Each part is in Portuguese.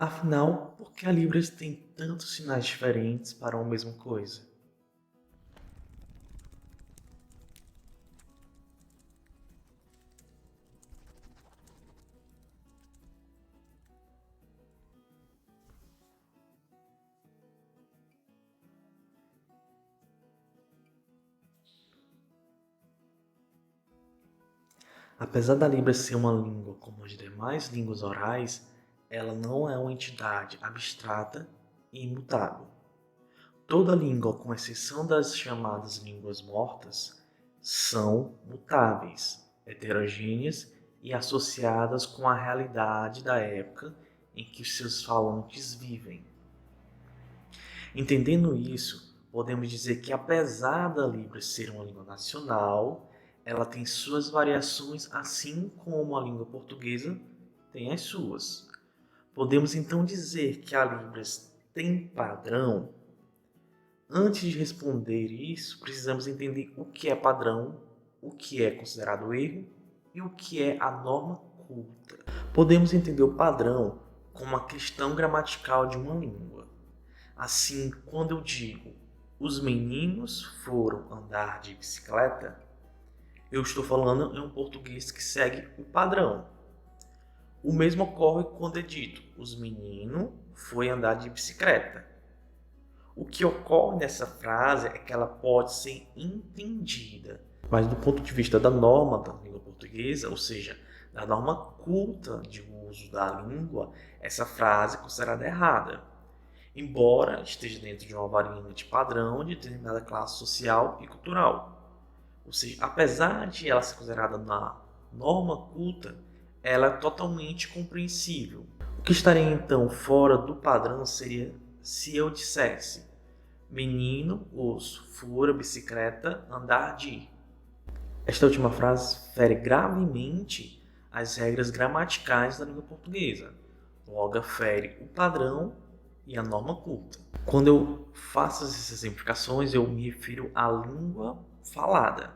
Afinal, por que a Libras tem tantos sinais diferentes para uma mesma coisa? Apesar da Libras ser uma língua como as demais línguas orais, ela não é uma entidade abstrata e imutável. Toda língua, com exceção das chamadas línguas mortas, são mutáveis, heterogêneas e associadas com a realidade da época em que os seus falantes vivem. Entendendo isso, podemos dizer que apesar da Libras ser uma língua nacional, ela tem suas variações, assim como a língua portuguesa tem as suas. Podemos então dizer que a Libras tem padrão? Antes de responder isso, precisamos entender o que é padrão, o que é considerado erro e o que é a norma culta. Podemos entender o padrão como a questão gramatical de uma língua. Assim, quando eu digo os meninos foram andar de bicicleta, eu estou falando em um português que segue o padrão. O mesmo ocorre quando é dito os meninos foi andar de bicicleta. O que ocorre nessa frase é que ela pode ser entendida, mas do ponto de vista da norma da língua portuguesa, ou seja, da norma culta de uso da língua, essa frase é considerada errada, embora esteja dentro de uma variante padrão de determinada classe social e cultural. Ou seja, apesar de ela ser considerada na norma culta, ela é totalmente compreensível. O que estaria então fora do padrão seria se eu dissesse: menino os fura bicicleta andar de. Esta última frase fere gravemente as regras gramaticais da língua portuguesa. Logo, fere o padrão e a norma culta. Quando eu faço essas exemplificações, eu me refiro à língua falada.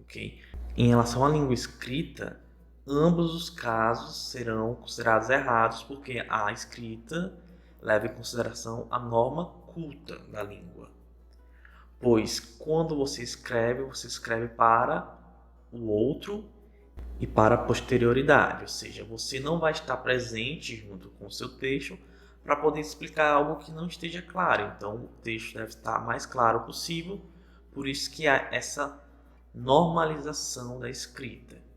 Okay? Em relação à língua escrita, ambos os casos serão considerados errados porque a escrita leva em consideração a norma culta da língua. Pois quando você escreve para o outro e para a posterioridade, ou seja, você não vai estar presente junto com o seu texto para poder explicar algo que não esteja claro. Então, o texto deve estar mais claro possível, por isso que há essa normalização da escrita.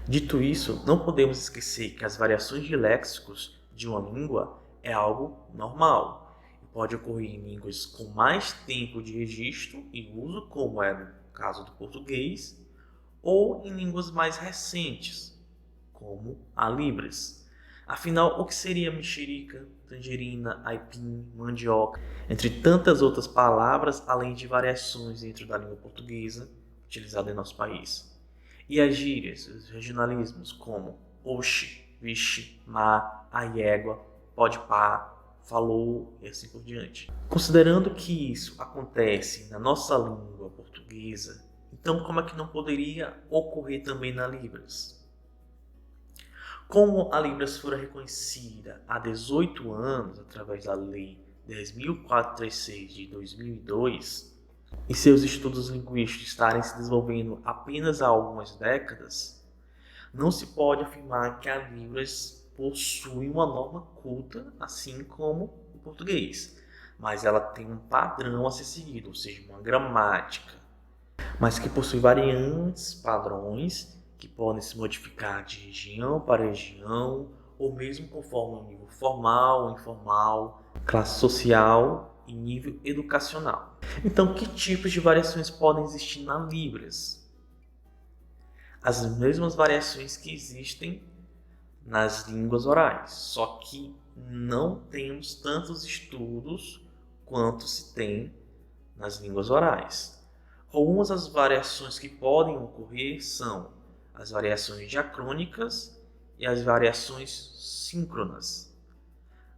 Dito isso, não podemos esquecer que as variações de léxicos de uma língua é algo normal e pode ocorrer em línguas com mais tempo de registro e uso, como é no caso do português, ou em línguas mais recentes, como a Libras. Afinal, o que seria mexerica, tangerina, aipim, mandioca, entre tantas outras palavras, além de variações dentro da língua portuguesa utilizada em nosso país? E as gírias, os regionalismos como oxe, vixe, má, ai égua, pode pá, falou e assim por diante. Considerando que isso acontece na nossa língua portuguesa, então como é que não poderia ocorrer também na Libras? Como a Libras fora reconhecida há 18 anos através da Lei 10.436 de 2002, e seus estudos linguísticos estarem se desenvolvendo apenas há algumas décadas, não se pode afirmar que a Libras possui uma norma culta, assim como o português, mas ela tem um padrão a ser seguido, ou seja, uma gramática, mas que possui variantes, padrões, que podem se modificar de região para região, ou mesmo conforme o nível formal, informal, classe social e nível educacional. Então, que tipos de variações podem existir na Libras? As mesmas variações que existem nas línguas orais, só que não temos tantos estudos quanto se tem nas línguas orais. Algumas das variações que podem ocorrer são as variações diacrônicas e as variações síncronas.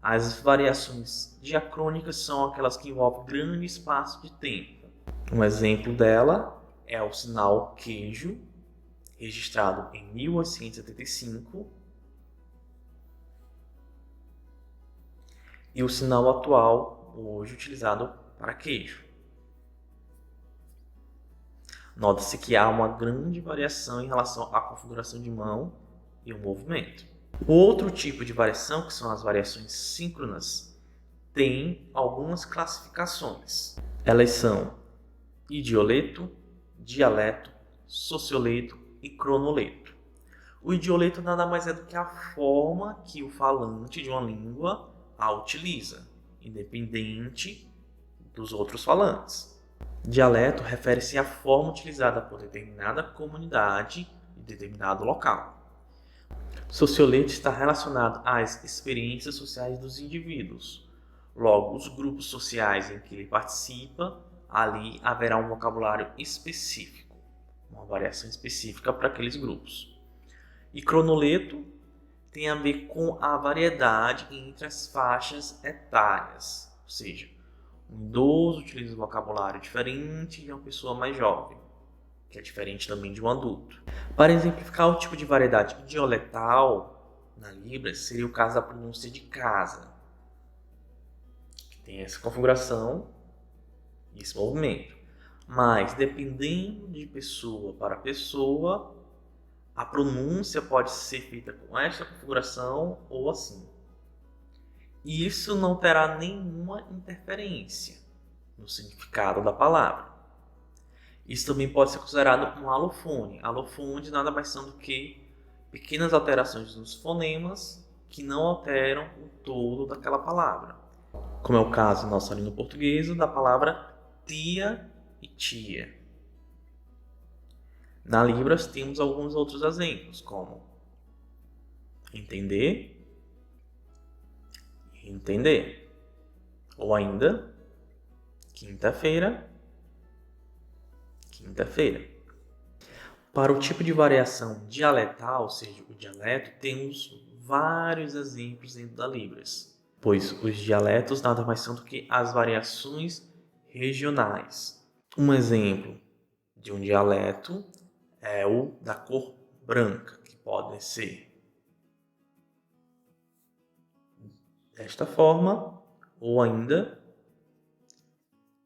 As variações diacrônicas são aquelas que envolvem grande espaço de tempo. Um exemplo dela é o sinal queijo, registrado em 1875, e o sinal atual, hoje utilizado para queijo. Nota-se que há uma grande variação em relação à configuração de mão e o movimento. O outro tipo de variação, que são as variações síncronas, tem algumas classificações. Elas são idioleto, dialeto, socioleto e cronoleto. O idioleto nada mais é do que a forma que o falante de uma língua a utiliza, independente dos outros falantes. Dialeto refere-se à forma utilizada por determinada comunidade e determinado local. Socioleto está relacionado às experiências sociais dos indivíduos. Logo, os grupos sociais em que ele participa, ali haverá um vocabulário específico, uma variação específica para aqueles grupos. E cronoleto tem a ver com a variedade entre as faixas etárias, ou seja, um idoso utiliza um vocabulário diferente de uma pessoa mais jovem, que é diferente também de um adulto. Para exemplificar o tipo de variedade idioletal na Libras, seria o caso da pronúncia de casa, que tem essa configuração e esse movimento. Mas, dependendo de pessoa para pessoa, a pronúncia pode ser feita com esta configuração ou assim. E isso não terá nenhuma interferência no significado da palavra. Isso também pode ser considerado um alofone. Alofone nada mais são do que pequenas alterações nos fonemas que não alteram o todo daquela palavra. Como é o caso na nossa língua portuguesa da palavra tia e tia. Na Libras temos alguns outros exemplos, como entender, entender, ou ainda quinta-feira, quinta-feira. Para o tipo de variação dialetal, ou seja, o dialeto, temos vários exemplos dentro da Libras, pois os dialetos nada mais são do que as variações regionais. Um exemplo de um dialeto é o da cor branca, que podem ser desta forma ou ainda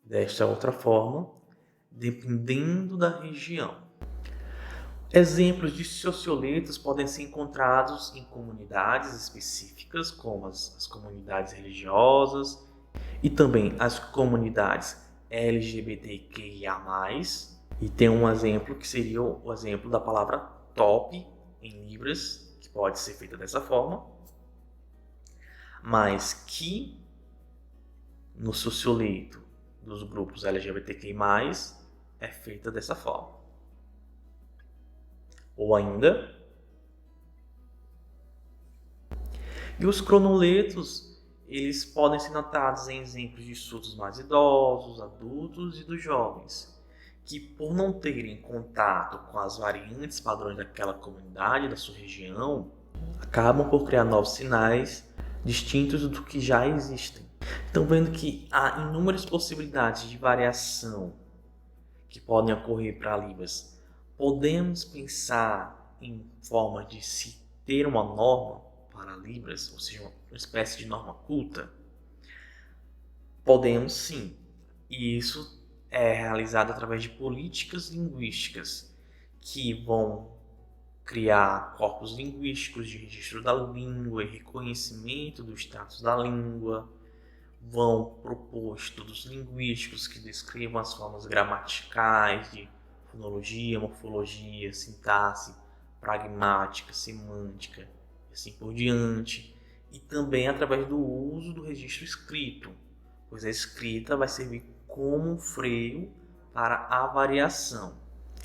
desta outra forma, dependendo da região. Exemplos de socioletos podem ser encontrados em comunidades específicas, como as comunidades religiosas e também as comunidades LGBTQIA+. E tem um exemplo que seria o exemplo da palavra top em Libras, que pode ser feita dessa forma, mas que no socioleto dos grupos LGBTQI+, é feita dessa forma. Ou ainda, e os cronoletos, eles podem ser notados em exemplos de surdos mais idosos, adultos e dos jovens, que por não terem contato com as variantes padrões daquela comunidade, da sua região, acabam por criar novos sinais distintos do que já existem. Então, vendo que há inúmeras possibilidades de variação que podem ocorrer para Libras, podemos pensar em forma de se ter uma norma para Libras, ou seja, uma espécie de norma culta? Podemos sim, e isso é realizado através de políticas linguísticas que vão criar corpos linguísticos de registro da língua e reconhecimento do status da língua, vão propor estudos linguísticos que descrevam as formas gramaticais de fonologia, morfologia, sintaxe, pragmática, semântica e assim por diante, e também através do uso do registro escrito, pois a escrita vai servir como um freio para a variação.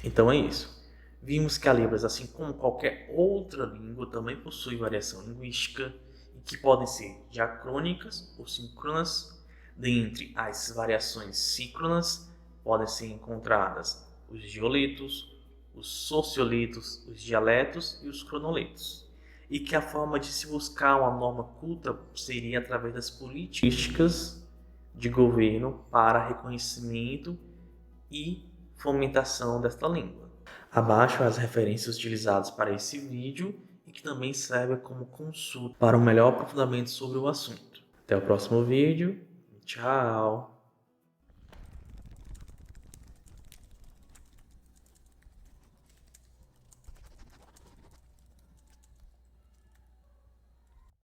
Então é isso. Vimos que a Libras, assim como qualquer outra língua, também possui variação linguística e que podem ser diacrônicas ou síncronas. Dentre as variações síncronas, podem ser encontradas os dioletos, os socioletos, os dialetos e os cronoletos. E que a forma de se buscar uma norma culta seria através das políticas de governo para reconhecimento e fomentação desta língua. Abaixo as referências utilizadas para esse vídeo e que também servem como consulta para um melhor aprofundamento sobre o assunto. Até o próximo vídeo. Tchau!